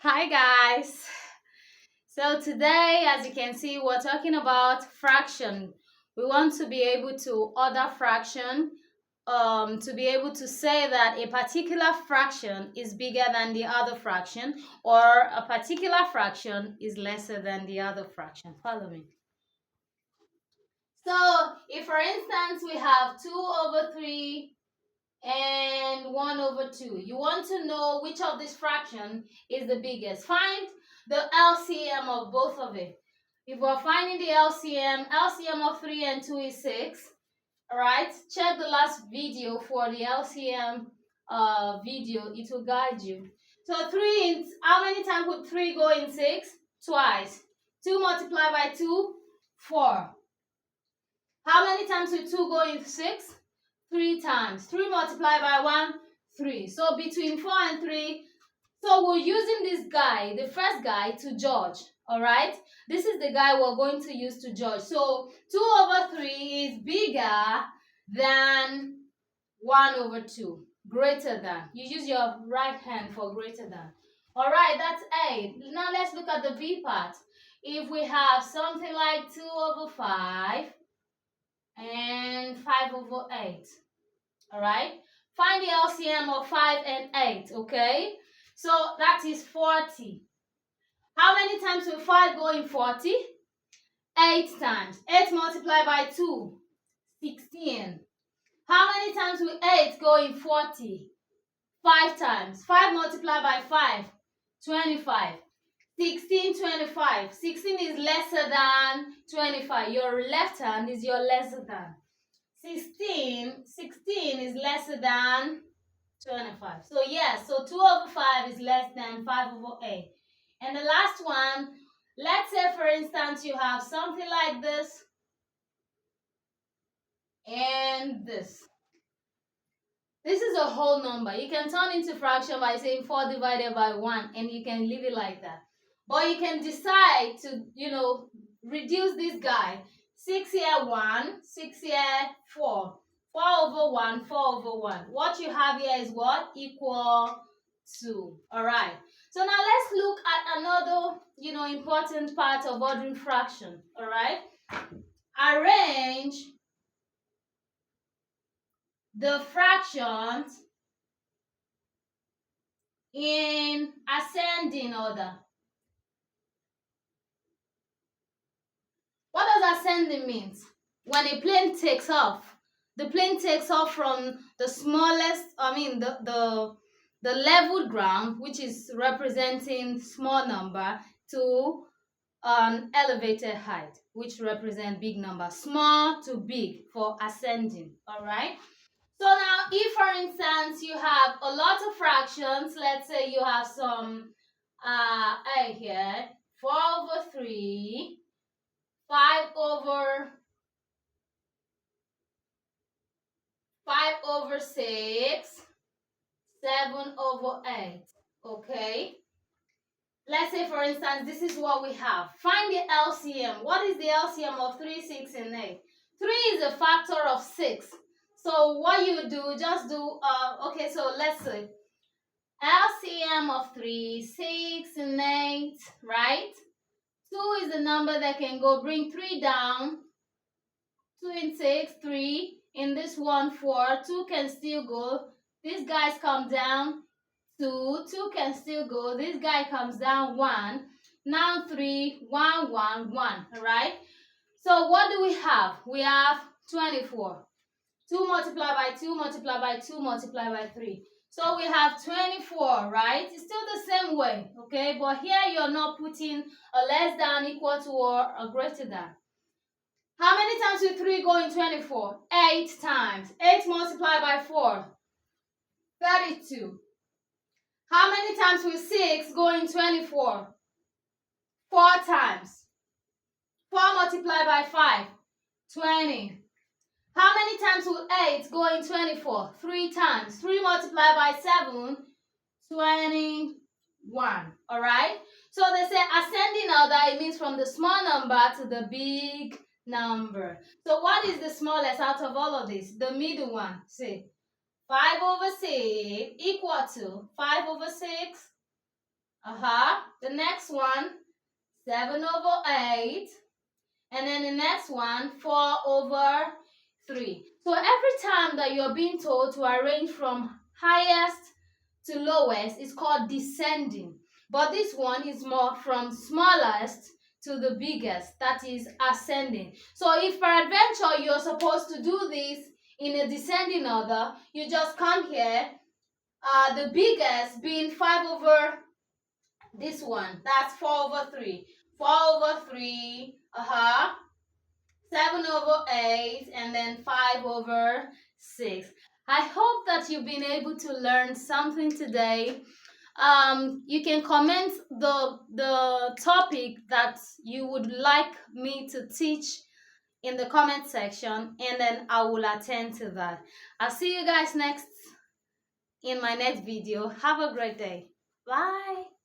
Hi guys. So today, as you can see, we're talking about fraction. We want to be able to order fraction, to be able to say that a particular fraction is bigger than the other fraction, or a particular fraction is lesser than the other fraction. Follow me. So, if for instance we have 2 over 3 and 1 over 2. You want to know which of this fraction is the biggest. Find the LCM of both of it. If we're finding the LCM of 3 and 2 is 6. Alright, check the last video for the LCM video. It will guide you. So 3, how many times would 3 go in 6? Twice. 2 multiplied by 2, 4. How many times will 2 go in 6? 3 times. 3 multiplied by 1, 3. So between 4 and 3. So we're using this guy, the first guy, to judge. Alright? This is the guy we're going to use to judge. So 2 over 3 is bigger than 1 over 2. Greater than. You use your right hand for greater than. Alright, that's A. Now let's look at the B part. If we have something like 2 over 5 and 5 over 8. All right, find the LCM of 5 and 8. Okay, so that is 40. How many times will 5 go in 40? 8 times. 8 multiplied by 2, 16. How many times will 8 go in 40? 5 times. 5 multiplied by 5, 25. 16, 25. 16 is lesser than 25. Your left hand is your lesser than. 16 is lesser than 25. So yes, so 2 over 5 is less than 5 over 8. And the last one, let's say for instance you have something like this and this. This is a whole number. You can turn into fraction by saying 4 divided by 1 and you can leave it like that. But you can decide to, reduce this guy. 6 here 1, 6 here 4. 4 over 1, 4 over 1. What you have here is what? Equal to. Alright. So now let's look at another, important part of ordering fraction. Alright. Arrange the fractions in ascending order. What does ascending means? When a plane takes off, the plane takes off from the smallest, the leveled ground, which is representing small number, to an elevated height, which represent big number. Small to big for ascending. All right. So now, if for instance you have a lot of fractions, let's say you have some A here, 4 over 3, 5 over 6, 7 over 8. Okay. Let's say for instance this is what we have. Find the LCM. What is the LCM of 3, 6, and 8? 3 is a factor of 6. So what you do, just do okay, so let's say LCM of 3, 6, and 8, right? 2 is the number that can go. Bring 3 down. 2 and 6, 3. In this one, 4. 2 can still go. These guys come down. 2. 2 can still go. This guy comes down. 1. Now 3. 1, 1, 1. Alright? So what do we have? We have 24. 2 multiplied by 2 multiplied by 2 multiplied by 3. So we have 24, right? It's still the same way, okay? But here you're not putting a less than, equal to, or a greater than. How many times will 3 go in 24? 8 times. 8 multiplied by 4, 32. How many times will 6 go in 24? 4 times. 4 multiplied by 5, 20. How many times will 8 go in 24? 3 times. 3 multiplied by 7, 21. Alright? So they say ascending order, it means from the small number to the big number. So what is the smallest out of all of this? The middle one. See, 5 over 6 equal to 5 over 6 The next one, 7 over 8. And then the next one, 4 over 3. So every time that you're being told to arrange from highest to lowest, it's called descending. But this one is more from smallest to the biggest, that is ascending. So if peradventure you're supposed to do this in a descending order, you just come here, the biggest being 5 over this one, that's 4 over 3. 4 over 3, 7 over 8, and then 5 over 6. I hope that you've been able to learn something today. You can comment the topic that you would like me to teach in the comment section, and then I will attend to that. I'll see you guys in my next video. Have a great day. Bye.